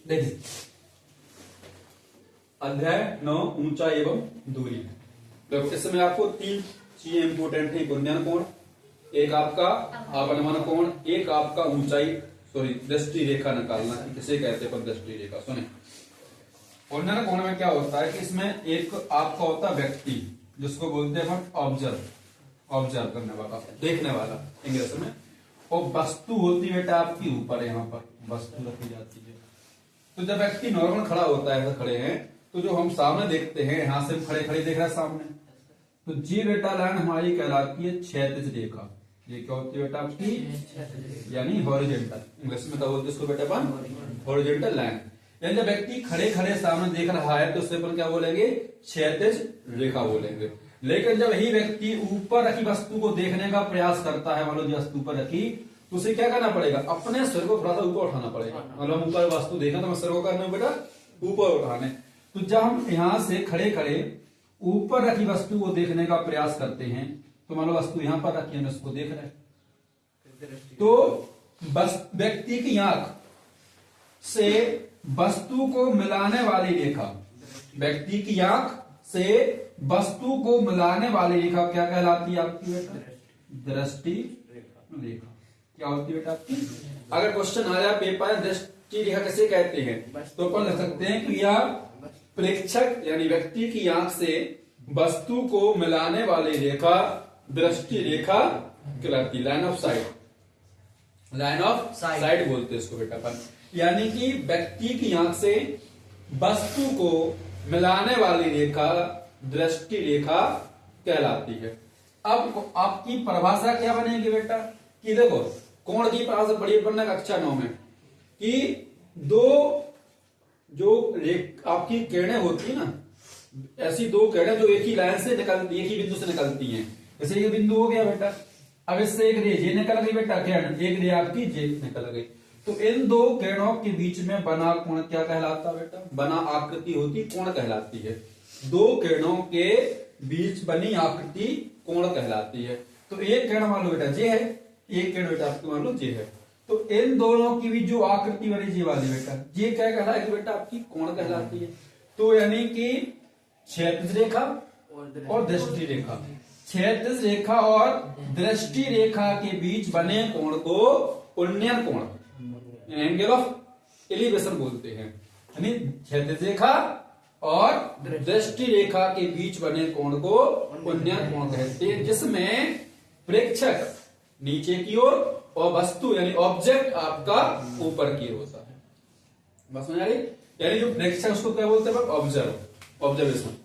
देखिए अध्याय 9 ऊंचाई एवं दूरी। तो इसमें आपको 3 चीजें इंपोर्टेंट है। उन्नयन कोण, एक आपका अवनमन कोण, एक आपका ऊंचाई दृष्टि रेखा निकालना कि किसे कहते हैं दृष्टि रेखा। सुने, उन्नयन कोण में क्या होता है कि इसमें एक आपका होता है व्यक्ति, जिसको बोलते हैं हम ऑब्जर्व करने वाला, देखने वाला इंग्लिश में। और वस्तु होती है बेटा आपकी ऊपर, यहाँ पर वस्तु रखी जाती है। तो जब व्यक्ति नॉर्मल खड़ा होता है, ऐसे खड़े हैं, तो जो हम सामने देखते हैं, यहां से खड़े खड़े देख रहे हैं सामने, तो जी बेटा लाइन हमारी कहलाती है क्षैतिज रेखा। ये क्या होती है बेटा आपकी, यानी हॉरिजॉन्टल, इंग्लिश में क्या बोलते हैं इसको बेटा अपन, हॉरिजॉन्टल लाइन। यानी जब व्यक्ति खड़े खड़े सामने देख रहा है तो उससे अपन क्या बोलेंगे, क्षैतिज रेखा बोलेंगे। लेकिन जब ही व्यक्ति ऊपर रखी वस्तु को देखने का प्रयास करता है, मान लो वस्तु पर रखी, तो उसे क्या करना पड़ेगा, अपने सिर को थोड़ा सा ऊपर उठाना पड़ेगा। मतलब ऊपर वस्तु देखा तो मैं सिर को करना बेटा ऊपर उठाने। तो जब हम यहाँ से खड़े खड़े ऊपर रखी वस्तु को देखने का प्रयास करते हैं, तो मान लो वस्तु यहाँ पर रखी है, हम इसको देख रहे हैं, तो बस व्यक्ति की आंख से वस्तु को मिलाने वाली रेखा, व्यक्ति की आंख से वस्तु को मिलाने वाली रेखा क्या कहलाती है आपकी बेटा, दृष्टि रेखा। क्या होती है बेटा आपकी, अगर क्वेश्चन आ जाए पेपर में दृष्टि रेखा किसे कहते हैं, तो अपन लिख सकते हैं कि यह प्रेक्षक यानी व्यक्ति की आंख से वस्तु को मिलाने वाली रेखा दृष्टि रेखा कहलाती, line of site. Line of site बोलते हैं इसको बेटा अपन। यानी कि व्यक्ति की आंख से वस्तु को मिलाने वाली रेखा दृष्टि रेखा कहलाती है। अब आपकी परिभाषा क्या बनेगी बेटा, कि देखो कोण की परिभाषा बड़ी बनना कक्षा 9 में, कि दो जो आपकी किरणें होती है ना, ऐसी दो किरणें जो एक ही लाइन से निकलती, एक ही बिंदु से निकलती हैं। जैसे ये बिंदु हो गया बेटा, अब इससे एक रे ये निकल गई बेटा किरण, एक रे आपकी जे निकल गई, तो इन दो किरणों के बीच में बना कोण क्या कहलाता बेटा, बना आकृति होती कोण कहलाती है। दो किरणों के बीच बनी आकृति कोण कहलाती है। तो एक किरण मान लो बेटा जे है, एक किरण बेटा आपकी मान लो जे है, तो इन दोनों की भी जो आकृति बनी जे वाली बेटा, ये क्या कहलाएगी बेटा आपकी कोण कहलाती है। तो यानी कि क्षैतिज रेखा और दृष्टि रेखा, क्षैतिज रेखा और दृष्टि रेखा के बीच बने कोण को उन्नयन कोण, एंगल ऑफ एलिवेशन बोलते हैं। यानी क्षैतिज रेखा और दृष्टि रेखा के बीच बने कोण को उन्नयन कोण कहते हैं, जिसमें प्रेक्षक नीचे की ओर और वस्तु यानी ऑब्जेक्ट आपका ऊपर की ओर होता है। बस समझ आ रही, यानी जो प्रेक्षक उसको क्या बोलते हैं, ऑब्जर्वेशन,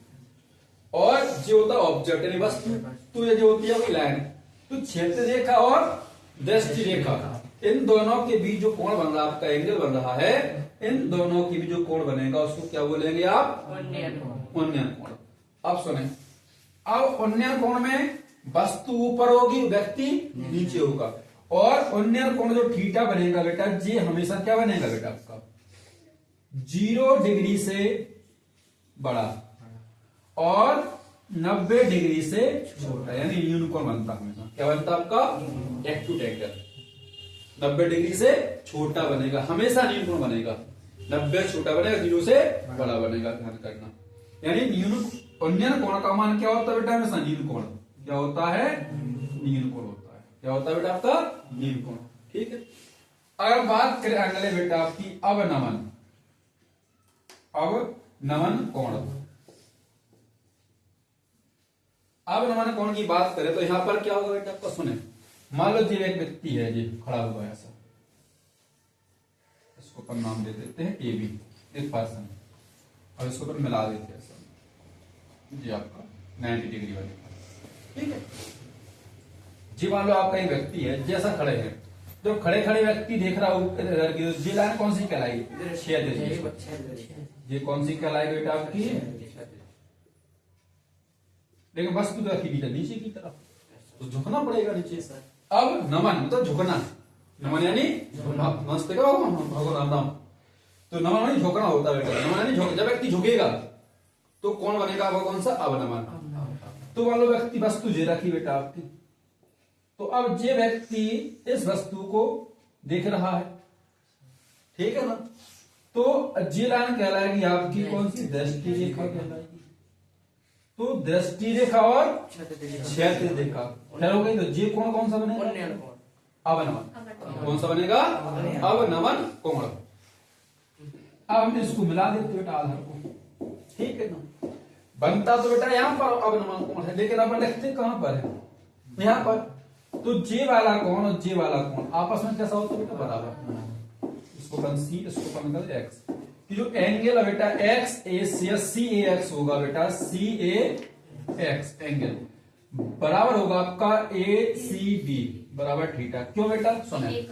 और जो होता है ऑब्जेक्ट यानी वस्तु, तो ये जो होती है वही लाइन। तो क्षैतिज रेखा और दृष्टि रेखा, इन दोनों के बीच जो कोण बन रहा है, आपका एंगल बन रहा है, इन दोनों के बीच जो कोण बनेगा उसको क्या बोलेंगे आप, उन्नयन कोण। अब सुने, अब उन्नयन कोण में वस्तु ऊपर होगी, व्यक्ति नीचे होगा, और उन्नयन कोण जो थीटा बनेगा बेटा, जी हमेशा क्या बनेगा बेटा आपका 0 डिग्री से बड़ा और 90 डिग्री से छोटा, यानी न्यून कोण बनता हमेशा। क्या बनता आपका, एक्यूट एंगल 90 डिग्री से छोटा बनेगा, हमेशा न्यून कोण बनेगा। 90 छोटा बनेगा, 0 से बड़ा बनेगा, ध्यान करना। यानी न्यून उन्नयन कोण का मान क्या होता है बेटा, हमेशा न्यून कोण क्या होता है, न्यून कोण होता है। क्या होता है बेटा आपका, न्यून कोण। ठीक है, अगर बात करें अगले बेटा आपकी अवनमन कोण। अवनमन कोण की बात करें तो यहां पर क्या होगा बेटा आपका, सुने, मान लो जी एक व्यक्ति है, जी खड़ा हुआ है ऐसा, इसको अपन नाम दे देते हैं ए बी, एक पर्सन, और इसको अपन मिला देते हैं ऐसा, जी आपका 90 डिग्री वाले, ठीक है जी। मान लो आपका एक व्यक्ति है, जैसा खड़े हैं, जो खड़े खड़े व्यक्ति देख रहा हो, ये लाइन कौन सी कहलाएगी, ये कौन सी कहलाएगी बेटा आपकी, लेकिन वस्तु तो रखी नीचे की तरफ, तो झुकना पड़ेगा नीचे। अब नमन मतलब झुकना, नमन यानी नमस्ते का भगवान नाम, तो नमन यानी झुकना होता है बेटा। नमन यानी जब व्यक्ति झुकेगा तो कौन बनेगा, वो कौन सा, अवनमन। तो मान लो व्यक्ति वस्तु जे रखी बेटा आपकी, तो अब जे व्यक्ति इस वस्तु को देख रहा है, ठीक है ना, तो ये लाइन कहलाएगी आपकी कौन सी, दृष्टि रेखा कहलाएगी। तो दृष्टि रेखा और क्षैतिज रेखा क्या हो गई। तो ये कोण कौन सा बनेगा, अवनमन। कौन सा बनेगा, अवनमन कोण। अब हम इसको मिला देते बेटा आधार को, ठीक है ना। बनता तो बेटा यहाँ पर अवनमन कोण है, लेकिन अपन लिखते कहां पर है, यहाँ पर। तो जे वाला कोण और जे वाला कोण आपस में कैसा होता है बेटा, बराबर। इसको अपन सी, इसको अपन कर एक्स, कि जो एंगल है बेटा एक्स ए सी ए एक्स होगा बेटा, सी ए एक्स एंगल बराबर होगा आपका ए सी बी बराबर थीटा। क्यों बेटा, सुने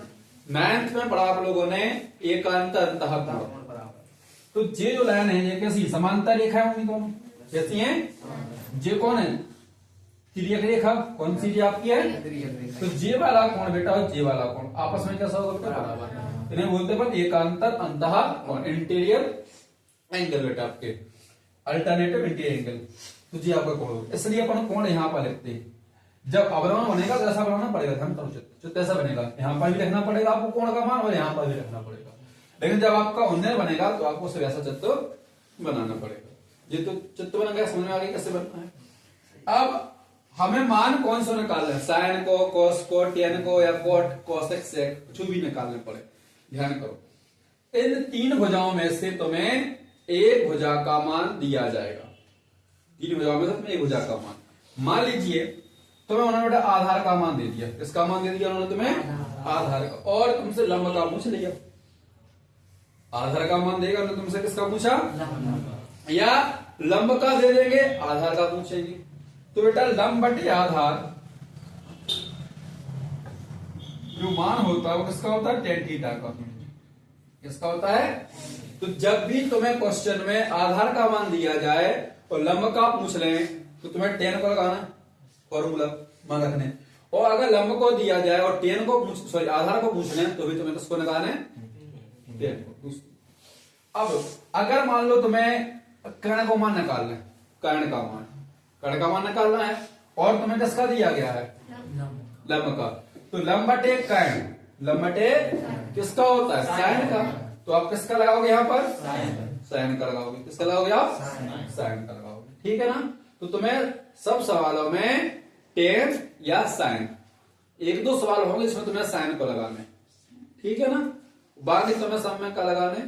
9th में पढ़ा आप लोगों ने एकांतर अंतः कोण। तो ये जो लाइन है ये कैसी, समांतर रेखा होंगी दोनों, कैसी है, ये कौन है, तिर्यक रेखा। कौन सी जी आपकी है, तो जे वाला कोण बेटा और जे वाला कोण आपस में कैसा होगा बेटा, बराबर। इन्हें बोलते हैं एकांतर अंतः कोण, इंटीरियर एंगल बेटा आपके, अल्टरनेटिव इंटीरियर एंगल। तो जी आपका कोण होगा, इसलिए अपन कोण यहाँ पर लिखते हैं। जब अवनमन बनेगा तो ऐसा बनाना पड़ेगा, धन तरुचित ऐसा बनेगा, यहाँ पर भी रखना पड़ेगा आपको कोण का मान और यहाँ पर भी रखना पड़ेगा। लेकिन जब आपका उन्नयन बनेगा तो आपको सिर्फ ऐसा चित्र बनाना पड़ेगा। ये तो चित्र बन गया, समझ में आ गई कैसे बनना है। अब हमें मान कौन सा निकालना है, साइन को, कॉस को, टेन को या कोट कोसेक सेक कुछ भी निकालने पड़े। ध्यान करो, इन 3 भुजाओं में से तुम्हें एक भुजा का मान दिया जाएगा। 3 भुजाओं में से तुम्हें एक भुजा का मान लीजिए तुम्हें उन्होंने बेटा आधार का मान दे दिया। किसका मान दे दिया उन्होंने तुम्हें, आधार का। और तुमसे लंब का पूछ लिया, आधार का मान देगा तो तुमसे किसका पूछा, या लंब का दे देंगे, आधार का पूछेंगे। तो बेटा लंब बटे आधार जो मान होता है वो किसका होता है, tan थीटा का। किसका होता है, तो जब भी तुम्हें क्वेश्चन में आधार का मान दिया जाए और लंब का पूछ लें तो तुम्हें tan को लगाना फॉर्मूला मान रखने, और अगर लंब को दिया जाए और tan को सॉरी आधार को पूछ लें तो भी तुम्हें किसको निकालना है, अब अगर मान लो तुम्हें कर्ण को मान निकालना है, कर्ण का मान निकालना है और तुम्हें किसका दिया गया है, लंब का। तो लंब बटे कर्ण, लंब बटे किसका होता है, साइन का। तो आप किसका लगाओगे यहाँ पर, साइन का लगाओगे। किसका लगाओगे आप, साइन का लगाओगे, ठीक है ना। तो तुम्हें सब सवालों में टेन या साइन, 1-2 सवाल होंगे जिसमें तुम्हें साइन को लगाना है, ठीक है ना। बाकी तुम्हें सब में क्या लगाने,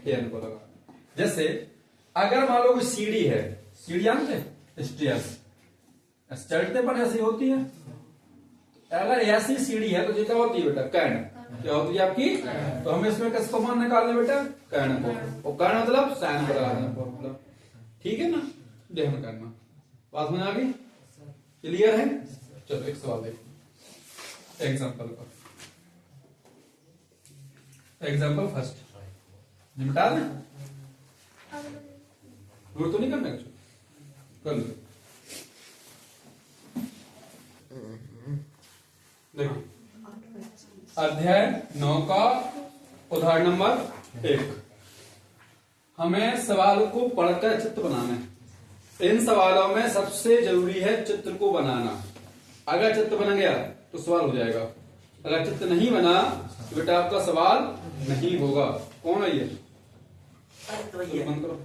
टेन को लगाने। जैसे अगर मान लो कोई सीढ़ी है, सीढ़ी जानते स्टेयर्स, चढ़ते पर ऐसी होती है। अगर ऐसी सीढ़ी है तो ये क्या होती है बेटा, कर्ण। क्या होती है आपकी, तो हमें इसमें किसको मान निकालना बेटा, कर्ण को। और कर्ण मतलब साइन को लगाना फॉर्मूला, ठीक है ना। ध्यान करना, बात में आ गई, क्लियर है। चलो एक सवाल देखो एग्जाम्पल का। एग्जाम्पल फर्स्ट निपटा दें, नोट तो नहीं करना कुछ, कर लो। देखो अध्याय 9 का उदाहरण नंबर 1। हमें सवाल को पढ़कर चित्र बनाना है। इन सवालों में सबसे जरूरी है चित्र को बनाना। अगर चित्र बन गया तो सवाल हो जाएगा, अगर चित्र नहीं बना तो बेटा आपका सवाल नहीं होगा। कौन है ये, बंद करो।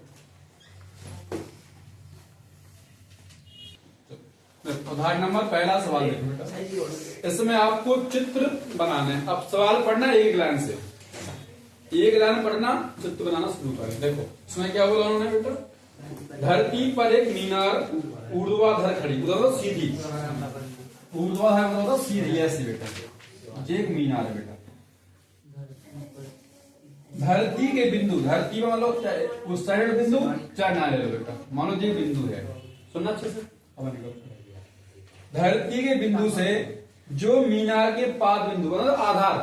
उदाहरण नंबर पहला सवाल देखो बेटा, इसमें आपको चित्र बनाना है। अब सवाल पढ़ना है एक लाइन से, एक लाइन पढ़ना, चित्र बनाना शुरू करें। देखो इसमें क्या बोला उन्होंने बेटा, धरती पर एक मीनार ऊर्ध्वाधर खड़ी, मतलब सीधी, ऊर्ध्वाधर मतलब सीधी ऐसी बेटा, ये एक मीनार है बेटा। धरती के बिंदु, धरती में मतलब उस साइड बिंदु चाहे ना ले लो बेटा, मानो ये बिंदु है, सुनना अच्छे से। धरती के बिंदु से जो मीनार के पाद बिंदु मतलब आधार,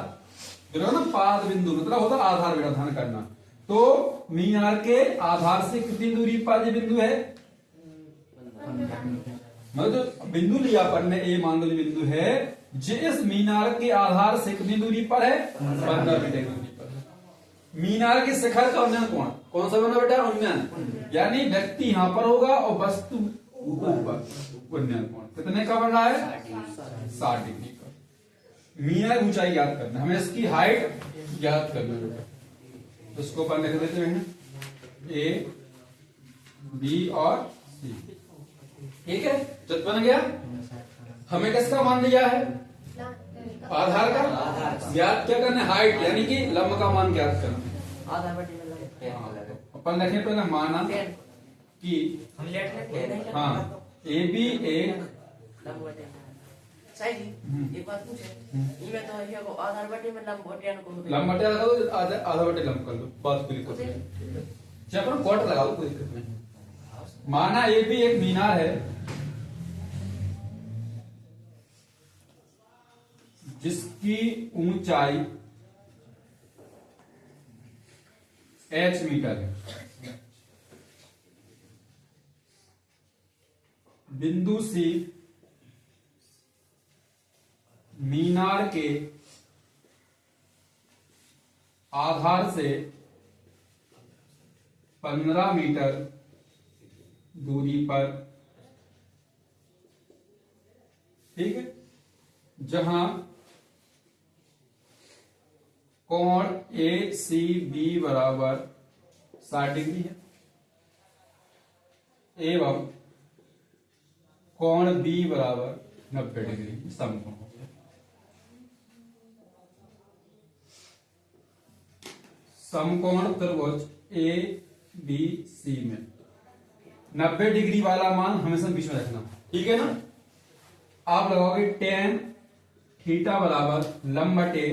ना पाद बिंदु मतलब होता आधार बेटा, ध्यान करना। तो मीनार के आधार से कितनी दूरी पर ये बिंदु है, मतलब जो बिंदु लिया अपन ने ए मान लो बिंदु है, जिस मीनार के आधार से कितनी दूरी पर है, 15 मीटर दूरी पर। मीनार के शिखर का उन्नयन कोण कौन सा बना बेटा, उन्नयन, यानी व्यक्ति यहां पर होगा और वस्तु ऊपर, उन्नयन कोण कितने का बन रहा है, 60 डिग्री का। मीनार ऊंचाई याद करना, हमें इसकी हाइट याद करना बेटा। इसको अपन लिख देते हैं ए बी और सी। ठीक है, चित्र बन गया। हमें किसका मान लिया है? आधार का। ज्ञात क्या करना है? हाइट यानी कि लंब का मान ज्ञात करना। अपन लिखे पहले माना कि हाँ ए बी एक एक बात पूछे, इनमें तो ये को आधार बटे में लंब बटे को लंब बटे लगा दो, आधा बटे लंब कर लो, बात पूरी कर दो। जब अपन कोट लगा दो, कोई दिक्कत नहीं। माना ए बी एक मीनार है जिसकी ऊंचाई h मीटर है। बिंदु सी मीनार के आधार से 15 मीटर दूरी पर, ठीक है, जहां कोण ए सी बी बराबर 60 डिग्री है एवं कोण बी बराबर 90 डिग्री समकोण हो गया। समकोण त्रिभुज ए बी सी में 90 डिग्री वाला मान हमेशा बीच में रखना, ठीक है ना। आप लगाओगे tan थीटा बराबर लंब बटे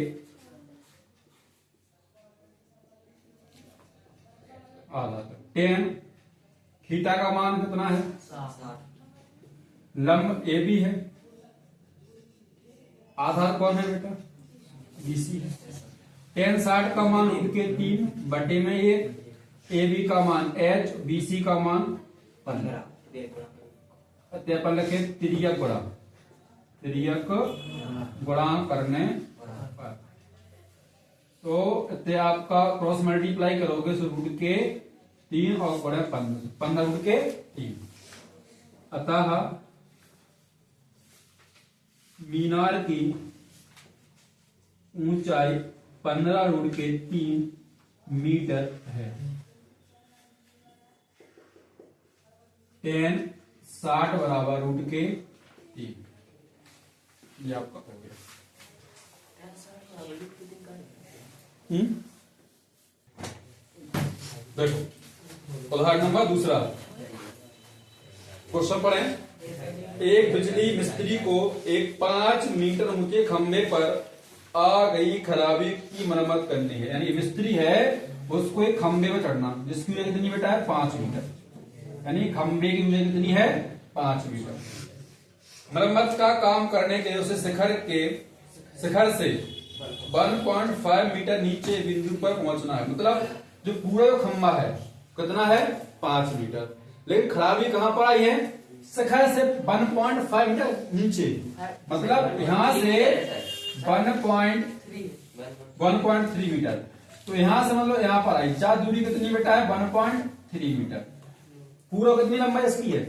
आधा। tan थीटा का मान कितना है? लंब ए बी है, आधार कौन है बेटा? बीसी है। tan 60 का मान रूट के 3 बटे में ये ए बी का मान h, बीसी का मान 15। अपन लिखे तिर्यक गुणा, तिर्यक गुणा करने पर, तो इतने आपका क्रॉस मल्टीप्लाई करोगे तो रूट के 3 और गुणे 15 रूट के 3। अतः मीनार की ऊंचाई 15 रूट के 3 मीटर है। tan 60 बराबर रूट के 3। ये आपका हो गया। देखो उदाहरण नंबर दूसरा क्वेश्चन पढ़े। एक बिजली मिस्त्री को एक 5 मीटर ऊंचे खंभे पर आ गई खराबी की मरम्मत करनी है। यानी मिस्त्री है, उसको एक खंभे में चढ़ना, जिसकी ऊंचाई कितनी बेटा है? 5 मीटर। यानी खंभे की ऊंचाई कितनी है? 5 मीटर। मरम्मत का काम करने के लिए उसे शिखर से 1.5 मीटर नीचे बिंदु पर पहुंचना है। मतलब जो पूरा खंभा है कितना है? 5 मीटर। लेकिन खराबी कहां पर आई है? शिखर से 1.5 मीटर नीचे, मतलब यहां से 1.3 मीटर। तो यहां से मतलब यहां पर आई, जा दूरी कितनी बेटा है? 1.3 मीटर। पूरा कितनी लंबाई इसकी है?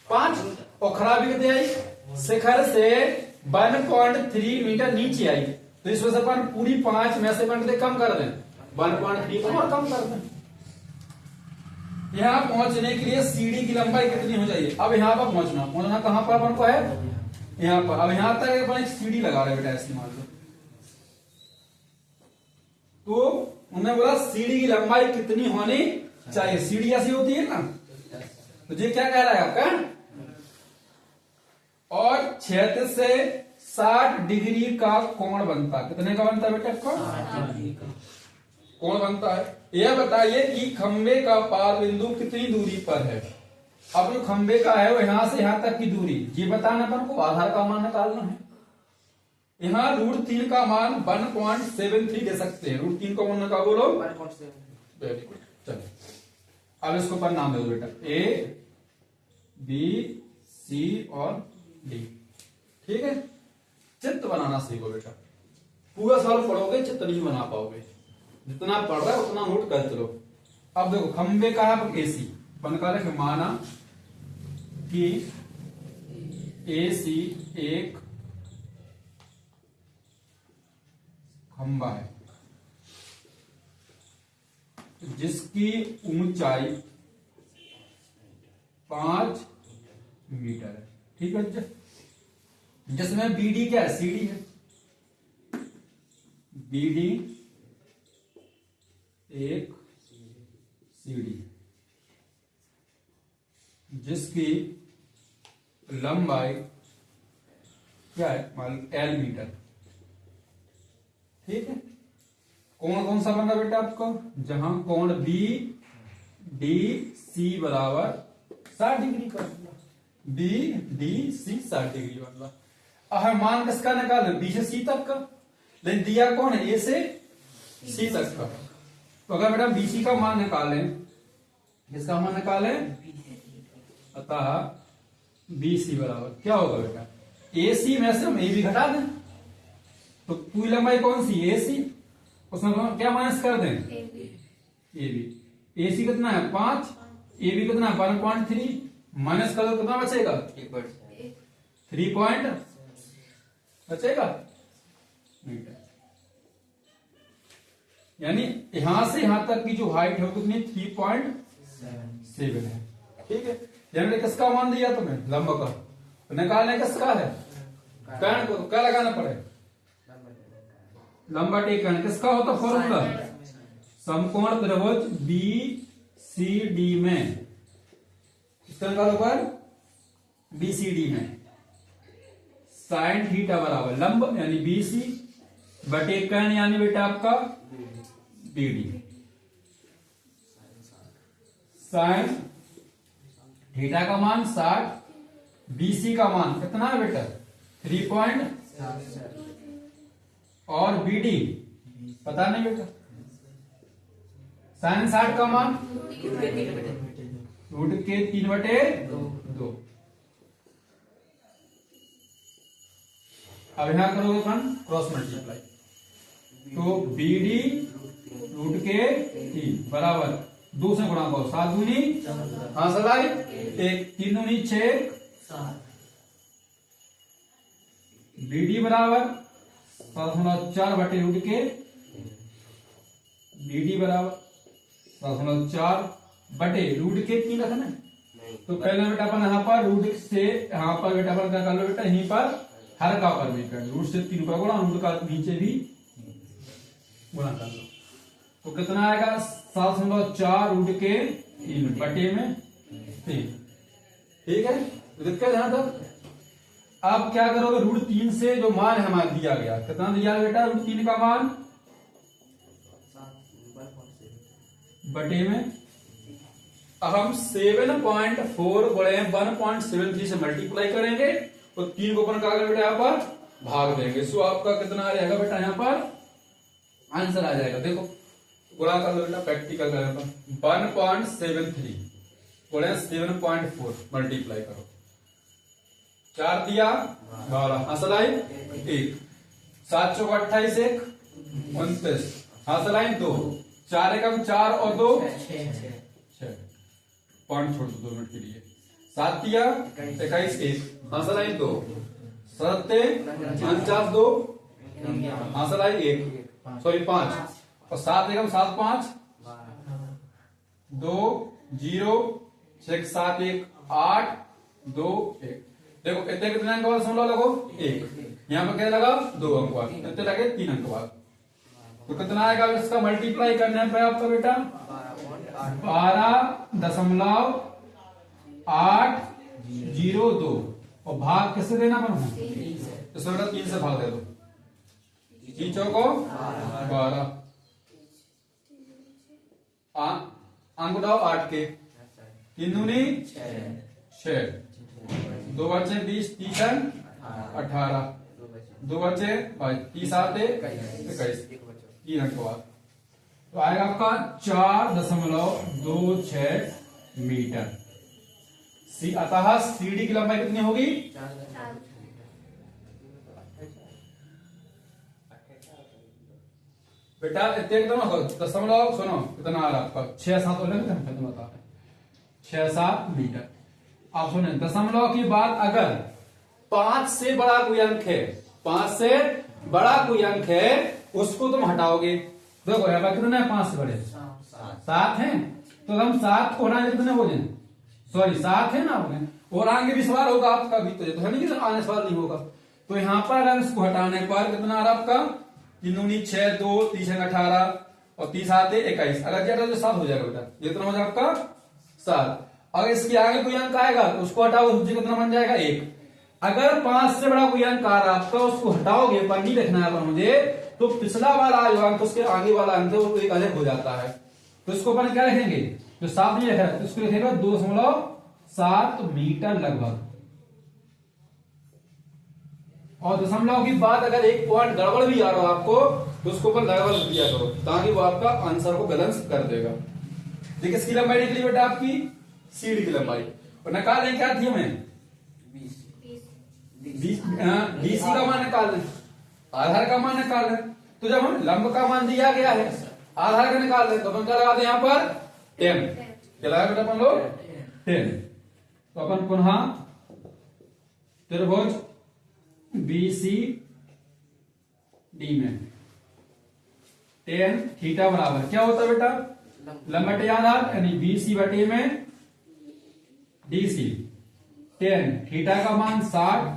5। और खराबी कितनी आई? शिखर से 1.3 मीटर नीचे आई। तो इस वजह से अपन पूरी 5 में से कम कर दें, 1.3 और कम कर दें। यहां पहुंचने के लिए सीढ़ी की लंबाई कितनी हो जाएगी? अब यहां पर पहुंचना कहां पर अपन को है? यहां पर। अब यहां तक अपन एक सीढ़ी लगा रहे बेटा, ऐसे मान लो। तो उन्होंने बोला सीढ़ी की लंबाई कितनी होनी चाहिए? सीढ़ी ऐसी होती है ना, तो ये क्या कह रहा है आपका? और क्षेत्र से 60 डिग्री का कोण बनता है। कितने का बनता है बेटा? कोण बनता है। यह बताइए कि खंबे का पार बिंदु कितनी दूरी पर है? अब जो खंबे का है वो यहां से यहां तक की दूरी, ये बताना अपन को। आधार का मान निकालना है। यहां √3 का मान 1.73 दे सकते हैं। √3 का मान का बोलो 1.7। Very good. चलो अब इसको पर नाम दे दो बेटा, ए बी सी और डी। ठीक है, चित्र बनाना सीखो बेटा। पूरा साल पढ़ोगे चित्र नहीं बना पाओगे। जितना पढ़ रहा है उतना नोट कर चलो। अब देखो खंबे का है एसी, बनकर के माना कि एसी एक खंबा है। जिसकी ऊंचाई 5 मीटर है। ठीक है, जिसमें बीडी क्या है, सीडी है, बीडी एक सीडी, जिसकी लंबाई क्या है, मान एल मीटर। ठीक है, कोण कौन सा बन रहा बेटा आपका, जहां कोण बी डी सी बराबर 60 डिग्री का, बी डी सी 60 डिग्री बन रहा। अब हमें मान किसका निकाल, बी से सी तक का, लेकिन दिया कौन है, ए से सी तक का। तो अगर बेटा बीसी का मान निकालें, किसका मान निकालें, अतः बीसी बराबर क्या होगा बेटा, ए सी में से हम ए भी घटा दें, तो पूरी लंबाई कौन सी, ए सी, उसमें क्या माइनस कर दें, ए बी। ए सी कितना है 5, ए बी कितना है 1.3, माइनस कर दो कितना बचेगा 3 पॉइंट बचेगा मीटर। यानी यहां से यहां तक की जो हाइट है कितनी 3.7 है। ठीक है, यानी किसका मान दिया तुम्हें, लंब का, तो निकालने किसका है, कर्ण को, क्या लगाना पड़ेगा, लंबा टेकन किसका होता फॉर्मूला, समकोण त्रिभुज बी सी डी में, इसका निकालो पर बी सी डी में साइन थीटा बराबर लंब यानी बी सी बटे कर्ण यानी बेटा आपका बी डी, साइन थीटा का मान 60, बीसी का मान कितना है बेटा 3 और बीडी पता नहीं बेटा, साइन 60 का मान रूट के 3/2। अब यहां करोगे अपन क्रॉस मल्टीप्लाई, तो बीडी रूट के 3 बराबर 2 से गुणा करो, 7 दूनी हाँ सलाई 1, 3 दूनी 6, बीडी बराबर 7.4 बटे रूट के, बीडी बराबर 7.4 बटे रूट के 3 रखना। तो पहले बेटा अपन यहाँ पर रूट से यहाँ पर बेटा अपन क्या कर लो बेटा, यहीं पर हर का पर भी कर रूट से 3 का गुणा, रूट का नीचे भी गुणा कर लो, तो कितना आएगा 7.4 रूट के 3 बटे में 3। ठीक है, तो दिक्कत यहां तक। अब क्या करोगे, रूट 3 से जो मान हमारा दिया गया, कितना दिया बेटा रूट 3 का मान बटे में, अब हम 7.4 गुणे 1.73 से मल्टीप्लाई करेंगे तो 3 को अपन क्या बेटा यहाँ पर भाग देंगे, सो आपका कितना आ जाएगा बेटा यहाँ पर आंसर आ जाएगा। देखो गुणा कर लो बेटा, प्रैक्टिकल करें 1.73 गुणे 7.4 मल्टीप्लाई करो, 4 दिया 12 हासिल आई 1, 7 चौक 28 1 29 हासिल आई 2, 4 एकम 4 और 2 6 पॉइंट छोड़ दो 2 मिनट के लिए, 7 दिया 21 1 हासिल आई 2, 7 49 2 हासिल आई 1 सॉरी 5 और 7 एकम 7 5 2 0 6 7 1 8 2 1। देखो इतने कितने अंक बाद समझ लगो 1, यहाँ पर क्या लगा 2 अंक बाद, इतने लगे 3 अंक बाद, तो कितना आएगा इसका मल्टीप्लाई करने पे आपका बेटा 12.802 और भाग किससे देना पड़ेगा, इसमें बेटा 3 से भाग दे दो, 3 चौको 12 अंक उठाओ 8 के, 3 दूनी 6 2 बचे 20 30 18 2 बचे 30 आते 21 3 अंक बाद, तो आएगा आपका 4.26 मीटर। अतः सीडी की लंबाई कितनी होगी, बेटा दशमलव सुनो कितना आ रहा आपका 6-7 बता 6-7 मीटर। आप सुने दशमलव की बात, अगर 5 से बड़ा कोई अंक है, 5 से बड़ा कोई अंक है उसको तुम हटाओगे, देखो यहाँ पर कितने 5 से बड़े 7 हैं, तो हम 7 को हटाएंगे कितने हो जाए, सॉरी 7 है ना आपने, और आगे भी सवाल होगा आपका भी, तो है नहीं कि आने सवाल नहीं होगा। तो यहाँ पर अगर इसको हटाने पर कितना आ रहा आपका 3 दूनी 6, 2 3 18 और 30 आते 21, अगर ज्यादा तो 7 हो जाएगा बेटा, कितना हो जाएगा आपका 7। अगर इसके आगे कोई अंक आएगा तो उसको हटाओ, कितना बन जाएगा 1। अगर 5 से बड़ा कोई अंक आ रहा आपका, उसको हटाओगे पर नहीं रखना है पर मुझे, तो पिछला वाला जो अंक उसके आगे वाला अंक है वो एक अलग हो जाता है, तो इसको अपन क्या रखेंगे, जो 7 नहीं रखा तो इसको लिखेगा 2.7 मीटर लगभग। और दशमलव की बात अगर एक पॉइंट गड़बड़ भी आ रहा हो आपको, तो उसको अपन लगभग दिया करो, ताकि वो आपका आंसर को बैलेंस कर देगा। देखिए इसकी लंबाई निकली बेटा आपकी सीढ़ी की लंबाई, और निकाल लें क्या थी हमें 20, डीसी का मान निकाल लें, आधार का मान निकाल लें। तो जब हम लंब का मान दिया गया है, आधार का निकाल लें, तो अपन क्या लगाते हैं यहाँ पर 10, क्या लगा बेटा अपन लोग 10। तो अपन पुनः त्रिभुज बीसी डी में 10 थीटा बराबर क्या होता है बेटा, लंब बटे आधार, यानी बीसी बटे में डीसी। 10 थीटा का मान 60,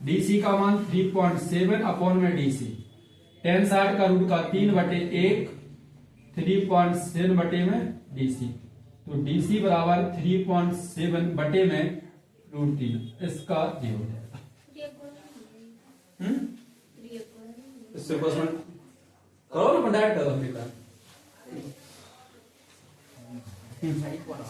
डीसी का मान 3.7 अपॉन में डीसी। 10 60 का रूट का 3 बटे 1, 3.7 बटे में डीसी, तो डीसी बराबर 3.7 बटे में रूट 3, इसका ये हो जाएगा। इससे क्वेश्चन करो ना, डायरेक्ट करो बेटा। सही पड़ा।